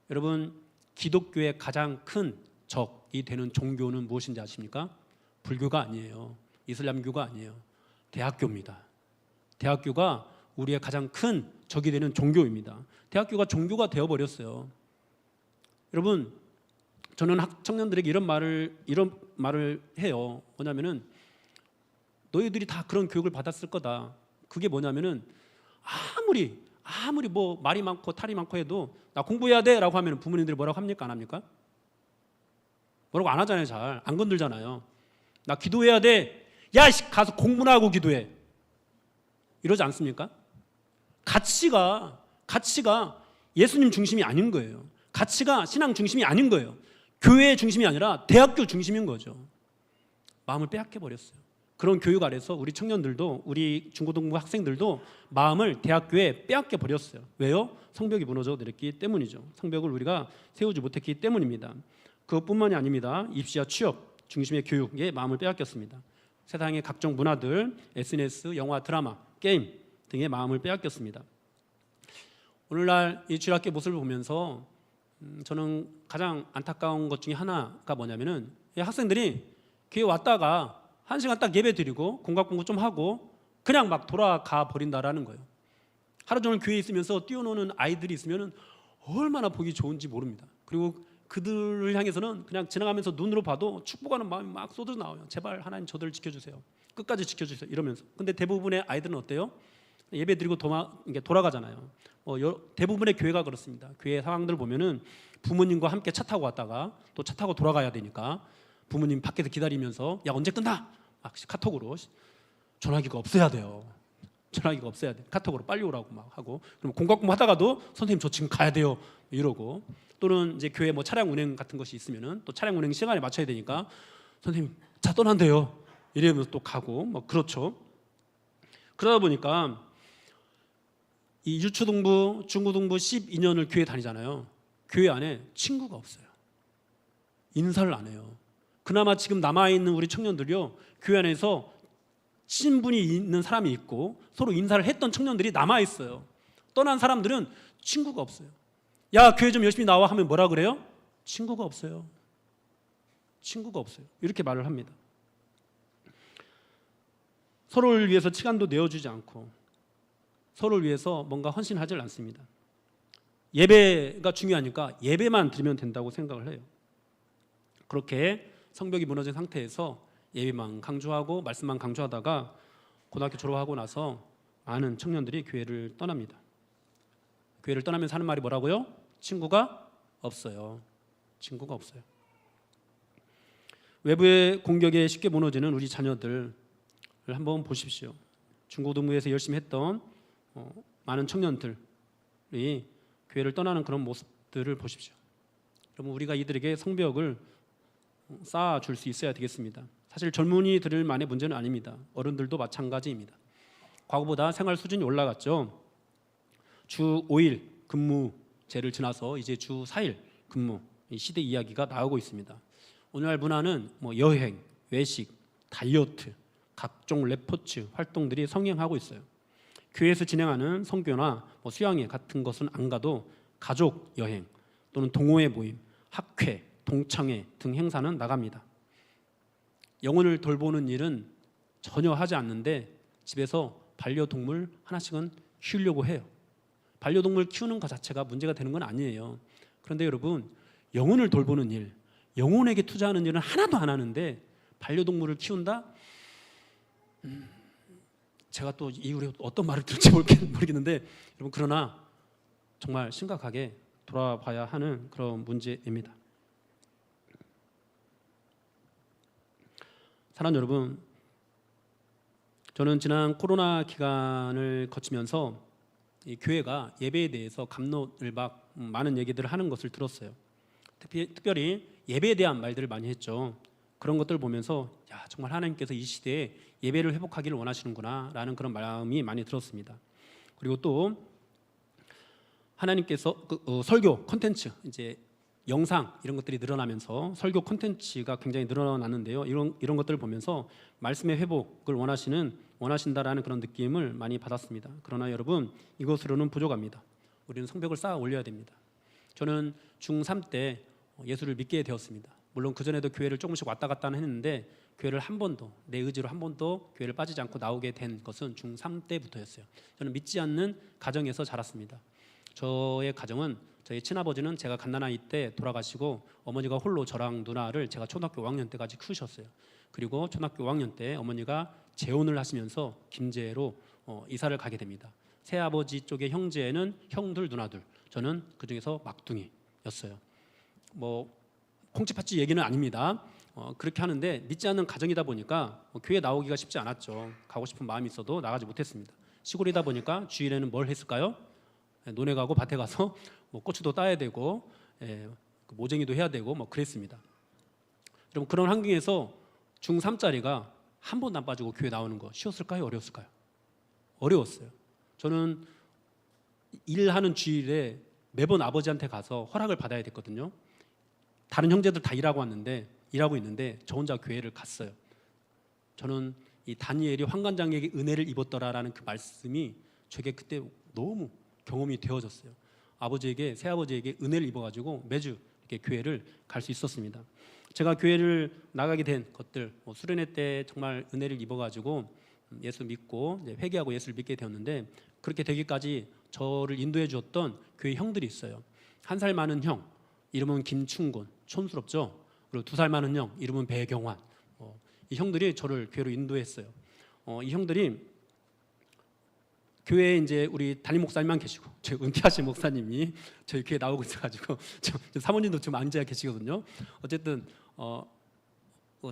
여러분, 기독교의 가장 큰 적이 되는 종교는 무엇인지 아십니까? 불교가 아니에요. 이슬람교가 아니에요. 대학교입니다. 대학교가 우리의 가장 큰 적이 되는 종교입니다. 대학교가 종교가 되어버렸어요. 여러분, 저는 청년들에게 이런 말을 해요. 뭐냐면은 너희들이 다 그런 교육을 받았을 거다. 그게 뭐냐면은 아무리 뭐 말이 많고 탈이 많고 해도 나 공부해야 돼라고 하면 부모님들이 뭐라고 합니까? 안 합니까? 뭐라고 안 하잖아요. 잘 안 건들잖아요. 나 기도해야 돼. 야, 가서 공부나 하고 기도해. 이러지 않습니까? 가치가 예수님 중심이 아닌 거예요. 가치가 신앙 중심이 아닌 거예요. 교회 중심이 아니라 대학교 중심인 거죠. 마음을 빼앗겨 버렸어요. 그런 교육 아래서 우리 청년들도, 우리 중고등부 학생들도 마음을 대학교에 빼앗겨 버렸어요. 왜요? 성벽이 무너져 내렸기 때문이죠. 성벽을 우리가 세우지 못했기 때문입니다. 그것뿐만이 아닙니다. 입시와 취업 중심의 교육에 마음을 빼앗겼습니다. 세상의 각종 문화들, SNS, 영화, 드라마, 게임 등의 마음을 빼앗겼습니다. 오늘날 이 주일학교 모습을 보면서 저는 가장 안타까운 것 중에 하나가 뭐냐면은 학생들이 교회 왔다가 1시간 딱 예배 드리고 공각 공부 좀 하고 그냥 막 돌아가 버린다라는 거예요. 하루 종일 교회에 있으면서 뛰어노는 아이들이 있으면 얼마나 보기 좋은지 모릅니다. 그리고 그들을 향해서는 그냥 지나가면서 눈으로 봐도 축복하는 마음이 막 쏟아져 나와요. 제발 하나님 저들을 지켜주세요. 끝까지 지켜주세요. 이러면서. 근데 대부분의 아이들은 어때요? 예배 드리고 돌아가잖아요. 대부분의 교회가 그렇습니다. 교회 상황들 보면은 부모님과 함께 차 타고 왔다가 또 차 타고 돌아가야 되니까 부모님 밖에서 기다리면서 야 언제 끝나? 막 카톡으로 전화기가 없어야 돼요. 전화기가 없어야 돼. 카톡으로 빨리 오라고 막 하고 그럼 공각공부 하다가도 선생님 저 지금 가야 돼요. 이러고 또는 이제 교회 뭐 차량 운행 같은 것이 있으면은 또 차량 운행 시간에 맞춰야 되니까 선생님 차 떠난대요. 이러면서 또 가고 뭐 그렇죠. 그러다 보니까 이 유초등부, 중고등부 12년을 교회 다니잖아요. 교회 안에 친구가 없어요. 인사를 안 해요. 그나마 지금 남아있는 우리 청년들이요, 교회 안에서 친분이 있는 사람이 있고 서로 인사를 했던 청년들이 남아있어요. 떠난 사람들은 친구가 없어요. 야, 교회 좀 열심히 나와 하면 뭐라 그래요? 친구가 없어요. 친구가 없어요. 이렇게 말을 합니다. 서로를 위해서 시간도 내어주지 않고 서로를 위해서 뭔가 헌신하지 않습니다. 예배가 중요하니까 예배만 드리면 된다고 생각을 해요. 그렇게 성벽이 무너진 상태에서 예배만 강조하고 말씀만 강조하다가 고등학교 졸업하고 나서 많은 청년들이 교회를 떠납니다. 교회를 떠나면서 하는 말이 뭐라고요? 친구가 없어요. 친구가 없어요. 외부의 공격에 쉽게 무너지는 우리 자녀들을 한번 보십시오. 중고등부에서 열심히 했던 많은 청년들이 교회를 떠나는 그런 모습들을 보십시오. 여러분, 우리가 이들에게 성벽을 쌓아줄 수 있어야 되겠습니다. 사실 젊은이들만의 문제는 아닙니다. 어른들도 마찬가지입니다. 과거보다 생활 수준이 올라갔죠. 주 5일 근무제를 지나서 이제 주 4일 근무, 이 시대 이야기가 나오고 있습니다. 오늘날 문화는 뭐 여행, 외식, 다이어트, 각종 레포츠 활동들이 성행하고 있어요. 교회에서 진행하는 선교나 수양회 같은 것은 안 가도 가족 여행 또는 동호회 모임, 학회, 동창회 등 행사는 나갑니다. 영혼을 돌보는 일은 전혀 하지 않는데 집에서 반려동물 하나씩은 키우려고 해요. 반려동물 키우는 것 자체가 문제가 되는 건 아니에요. 그런데 여러분, 영혼을 돌보는 일, 영혼에게 투자하는 일은 하나도 안 하는데 반려동물을 키운다? 제가 또 이후에 어떤 말을 들을지 모르겠는데 여러분, 그러나 정말 심각하게 돌아봐야 하는 그런 문제입니다. 사랑하는 여러분, 저는 지난 코로나 기간을 거치면서 이 교회가 예배에 대해서 갑론을 막 많은 얘기들을 하는 것을 들었어요. 특별히 예배에 대한 말들을 많이 했죠. 그런 것들 보면서 야, 정말 하나님께서 이 시대에 예배를 회복하기를 원하시는구나라는 그런 마음이 많이 들었습니다. 그리고 또 하나님께서 설교 콘텐츠, 이제 영상 이런 것들이 늘어나면서 설교 콘텐츠가 굉장히 늘어났는데요. 이런 것들을 보면서 말씀의 회복을 원하신다라는 그런 느낌을 많이 받았습니다. 그러나 여러분, 이것으로는 부족합니다. 우리는 성벽을 쌓아 올려야 됩니다. 저는 중3 때 예수를 믿게 되었습니다. 물론 그전에도 교회를 조금씩 왔다 갔다 했는데 교회를 한 번도, 내 의지로 한 번도 교회를 빠지지 않고 나오게 된 것은 중3 때부터였어요. 저는 믿지 않는 가정에서 자랐습니다. 저의 가정은, 저희 친아버지는 제가 갓난아이 때 돌아가시고 어머니가 홀로 저랑 누나를 제가 초등학교 5학년 때까지 키우셨어요. 그리고 초등학교 5학년 때 어머니가 재혼을 하시면서 김제로 이사를 가게 됩니다. 새아버지 쪽의 형제는 형들, 누나들, 저는 그중에서 막둥이였어요. 뭐 콩쥐팥쥐 얘기는 아닙니다. 그렇게 하는데 믿지 않는 가정이다 보니까 교회 나오기가 쉽지 않았죠. 가고 싶은 마음이 있어도 나가지 못했습니다. 시골이다 보니까 주일에는 뭘 했을까요? 논에 가고 밭에 가서 뭐 고추도 따야 되고 모쟁이도 해야 되고 뭐 그랬습니다. 여러분, 그런 환경에서 중3짜리가 한 번도 안 빠지고 교회 나오는 거 쉬웠을까요? 어려웠을까요? 어려웠어요. 저는 일하는 주일에 매번 아버지한테 가서 허락을 받아야 됐거든요. 다른 형제들 다 일하고 있는데 저 혼자 교회를 갔어요. 저는 이 다니엘이 환관장에게 은혜를 입었더라라는 그 말씀이 저에게 그때 너무 경험이 되어졌어요. 새아버지에게 은혜를 입어가지고 매주 이렇게 교회를 갈 수 있었습니다. 제가 교회를 나가게 된 것들, 수련회 때 정말 은혜를 입어가지고 예수 믿고 회개하고 예수를 믿게 되었는데, 그렇게 되기까지 저를 인도해 주었던 교회 형들이 있어요. 1살 많은 형, 이름은 김충곤, 촌스럽죠. 그리고 2살 많은 형, 이름은 배경환. 이 형들이 저를 교회로 인도했어요. 이 형들이 교회에 이제 우리 담임 목사님만 계시고, 저희 은퇴하신 목사님이 저희 교회 나오고 있어가지고 사모님도 지금 앉아 계시거든요. 어쨌든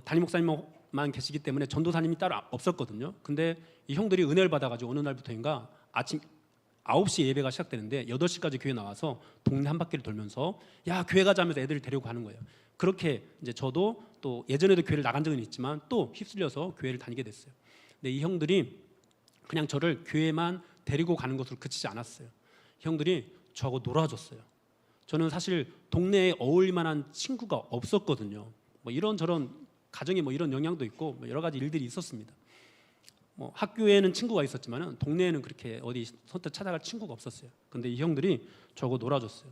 담임 목사님만 계시기 때문에 전도사님이 따로 없었거든요. 근데 이 형들이 은혜를 받아가지고 어느 날부터인가 아침 9시 예배가 시작되는데 8시까지 교회 나와서 동네 한 바퀴를 돌면서 야, 교회 가자 하면서 애들을 데리고 가는 거예요. 그렇게 이제 저도 또 예전에도 교회를 나간 적은 있지만 또 휩쓸려서 교회를 다니게 됐어요. 근데 이 형들이 그냥 저를 교회만 데리고 가는 것으로 그치지 않았어요. 형들이 저하고 놀아줬어요. 저는 사실 동네에 어울릴 만한 친구가 없었거든요. 뭐 이런저런 가정에 뭐 이런 영향도 있고 뭐 여러 가지 일들이 있었습니다. 뭐 학교에는 친구가 있었지만 동네에는 그렇게 어디 선뜻 찾아갈 친구가 없었어요. 근데 이 형들이 저하고 놀아줬어요.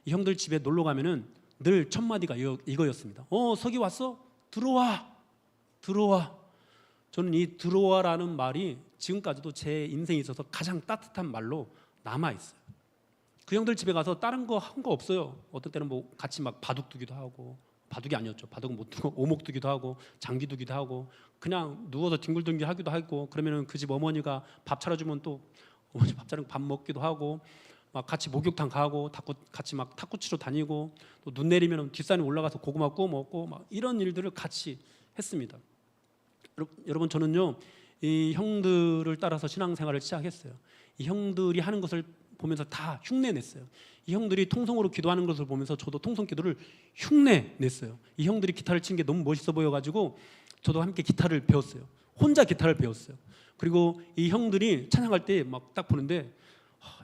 이 형들 집에 놀러 가면은 늘 첫 마디가 이거였습니다. 석이 왔어? 들어와. 저는 이 들어와라는 말이 지금까지도 제 인생에 있어서 가장 따뜻한 말로 남아있어요. 그 형들 집에 가서 다른 거 한 거 없어요. 어떤 때는 뭐 같이 막 바둑 두기도 하고, 바둑이 아니었죠. 바둑은 못 두고 오목 두기도 하고 장기 두기도 하고 그냥 누워서 뒹굴뒹굴 하기도 하고, 그러면은 그 집 어머니가 밥 차려주면 또 어머니 밥 차리고 밥 먹기도 하고, 막 같이 목욕탕 가고 같이 막 탁구 치러 다니고, 또 눈 내리면 뒷산에 올라가서 고구마 구워 먹고 막 이런 일들을 같이 했습니다. 여러분, 저는요 이 형들을 따라서 신앙생활을 시작했어요. 이 형들이 하는 것을 보면서 다 흉내냈어요. 이 형들이 통성으로 기도하는 것을 보면서 저도 통성 기도를 흉내냈어요. 이 형들이 기타를 치는 게 너무 멋있어 보여가지고 저도 함께 기타를 배웠어요. 혼자 기타를 배웠어요. 그리고 이 형들이 찬양할 때 막 딱 보는데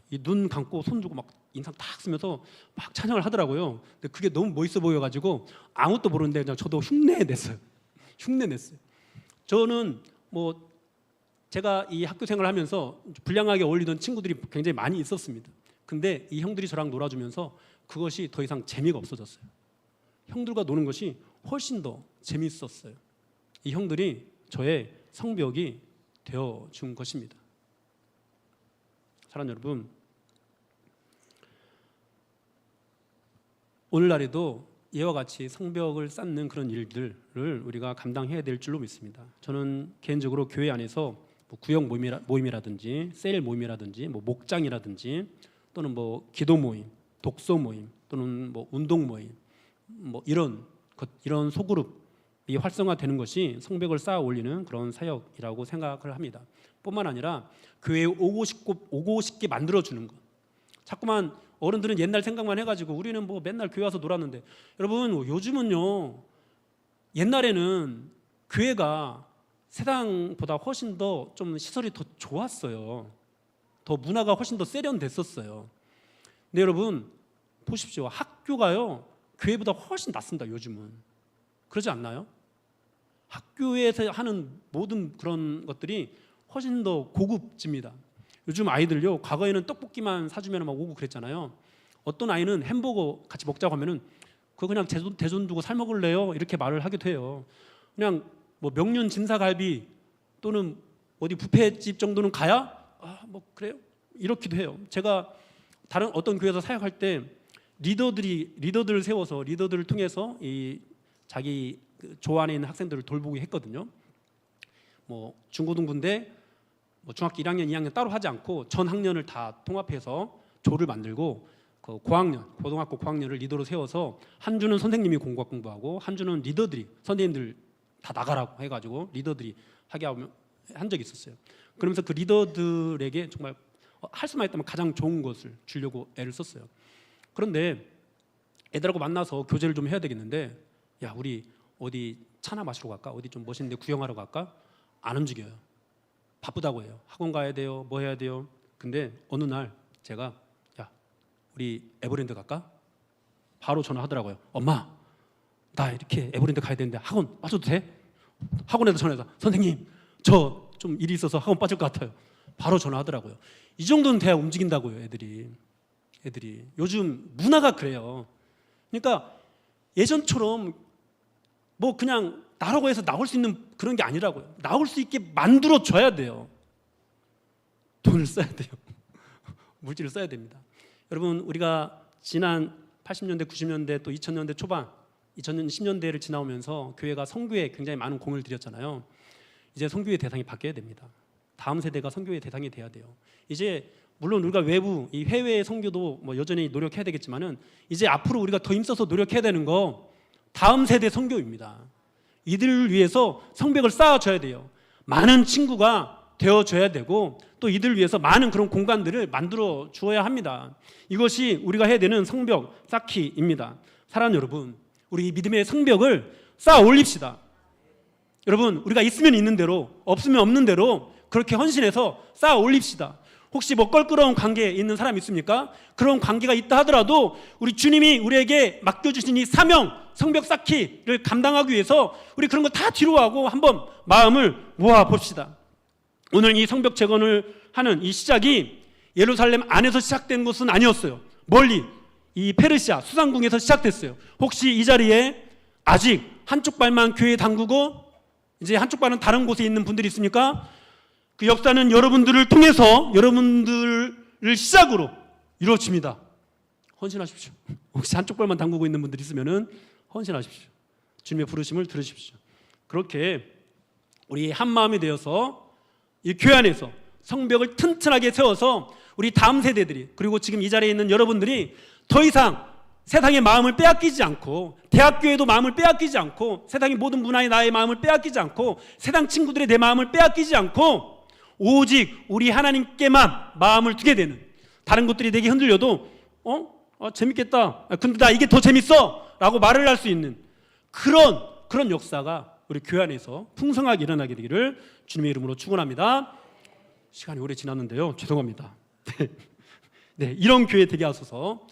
이 눈 감고 손 주고 막 인상 탁 쓰면서 막 찬양을 하더라고요. 근데 그게 너무 멋있어 보여가지고 아무것도 모르는데 그냥 저도 흉내냈어요. 저는 뭐 제가 이 학교 생활을 하면서 불량하게 어울리던 친구들이 굉장히 많이 있었습니다. 근데 이 형들이 저랑 놀아주면서 그것이 더 이상 재미가 없어졌어요. 형들과 노는 것이 훨씬 더 재밌었어요. 이 형들이 저의 성벽이 되어준 것입니다. 사랑하는 여러분, 오늘날에도 이와 같이 성벽을 쌓는 그런 일들을 우리가 감당해야 될 줄로 믿습니다. 저는 개인적으로 교회 안에서 뭐 구역 모임이라든지 셀 모임이라든지 뭐 목장이라든지 또는 뭐 기도 모임, 독서 모임 또는 뭐 운동 모임 뭐 이런 소그룹이 활성화되는 것이 성벽을 쌓아 올리는 그런 사역이라고 생각을 합니다. 뿐만 아니라 교회에 오고 싶게 만들어주는 것. 자꾸만 어른들은 옛날 생각만 해가지고 우리는 뭐 맨날 교회 와서 놀았는데, 여러분 요즘은요 옛날에는 교회가 세상보다 훨씬 더 좀 시설이 더 좋았어요. 더 문화가 훨씬 더 세련됐었어요. 근데 여러분 보십시오. 학교가요 교회보다 훨씬 낫습니다. 요즘은 그러지 않나요? 학교에서 하는 모든 그런 것들이 훨씬 더 고급집니다. 요즘 아이들요 과거에는 떡볶이만 사주면 막 오고 그랬잖아요. 어떤 아이는 햄버거 같이 먹자고 하면은 그거 그냥 대존 두고 살 먹을래요? 이렇게 말을 하기도 해요. 그냥 뭐 명륜 진사갈비 또는 어디 뷔페집 정도는 가야 뭐 그래요? 이렇기도 해요. 제가 다른 어떤 교회에서 사역할 때 리더들을 세워서 리더들을 통해서 이 자기 조 안에 있는 학생들을 돌보게 했거든요. 뭐 중고등부인데 뭐 중학교 1학년, 2학년 따로 하지 않고 전 학년을 다 통합해서 조를 만들고 그 고학년, 고등학교 고학년을 리더로 세워서 한 주는 선생님이 공부학 공부하고 한 주는 리더들이 선생님들 다 나가라고 해가지고 리더들이 하게 한 적이 있었어요. 그러면서 그 리더들에게 정말 할 수만 있다면 가장 좋은 것을 주려고 애를 썼어요. 그런데 애들하고 만나서 교제를 좀 해야 되겠는데 야 우리 어디 차나 마시러 갈까? 어디 좀 멋있는 데 구경하러 갈까? 안 움직여요. 바쁘다고 해요. 학원 가야 돼요. 뭐 해야 돼요. 근데 어느 날 제가 야 우리 에버랜드 갈까? 바로 전화하더라고요. 엄마 나 이렇게 에버랜드 가야 되는데 학원 빠져도 돼? 학원에다 전화해서 선생님 저 좀 일이 있어서 학원 빠질 것 같아요. 바로 전화하더라고요. 이 정도는 돼야 움직인다고요. 애들이 요즘 문화가 그래요. 그러니까 예전처럼 뭐 그냥 나라고 해서 나올 수 있는 그런 게 아니라고요. 나올 수 있게 만들어 줘야 돼요. 돈을 써야 돼요. 물질을 써야 됩니다. 여러분 우리가 지난 80년대 90년대 또 2000년대 초반 2010년대를 지나오면서 교회가 선교에 굉장히 많은 공을 들였잖아요. 이제 선교의 대상이 바뀌어야 됩니다. 다음 세대가 선교의 대상이 돼야 돼요. 이제 물론 우리가 외부 이 해외 선교도 뭐 여전히 노력해야 되겠지만은 이제 앞으로 우리가 더 힘써서 노력해야 되는 거 다음 세대 선교입니다. 이들을 위해서 성벽을 쌓아줘야 돼요. 많은 친구가 되어줘야 되고 또 이들을 위해서 많은 그런 공간들을 만들어 주어야 합니다. 이것이 우리가 해야 되는 성벽 쌓기입니다. 사랑하는 여러분, 우리 이 믿음의 성벽을 쌓아 올립시다. 여러분 우리가 있으면 있는 대로 없으면 없는 대로 그렇게 헌신해서 쌓아 올립시다. 혹시 뭐 껄끄러운 관계에 있는 사람 있습니까? 그런 관계가 있다 하더라도 우리 주님이 우리에게 맡겨주신 이 사명 성벽 쌓기를 감당하기 위해서 우리 그런 거 다 뒤로 하고 한번 마음을 모아 봅시다. 오늘 이 성벽 재건을 하는 이 시작이 예루살렘 안에서 시작된 것은 아니었어요. 멀리 이 페르시아 수상궁에서 시작됐어요. 혹시 이 자리에 아직 한쪽 발만 교회에 담그고 이제 한쪽 발은 다른 곳에 있는 분들이 있습니까? 그 역사는 여러분들을 통해서 여러분들을 시작으로 이루어집니다. 헌신하십시오. 혹시 한쪽 발만 담그고 있는 분들이 있으면은 헌신하십시오. 주님의 부르심을 들으십시오. 그렇게 우리 한 마음이 되어서 이 교회 안에서 성벽을 튼튼하게 세워서 우리 다음 세대들이 그리고 지금 이 자리에 있는 여러분들이 더 이상 세상의 마음을 빼앗기지 않고 대학교에도 마음을 빼앗기지 않고 세상의 모든 문화에 나의 마음을 빼앗기지 않고 세상 친구들의 내 마음을 빼앗기지 않고 오직 우리 하나님께만 마음을 두게 되는 다른 것들이 내게 흔들려도 재밌겠다. 근데 나 이게 더 재밌어 라고 말을 할 수 있는 그런 역사가 우리 교회 안에서 풍성하게 일어나게 되기를 주님의 이름으로 축원합니다. 시간이 오래 지났는데요. 죄송합니다. 네, 이런 교회 되게 하소서.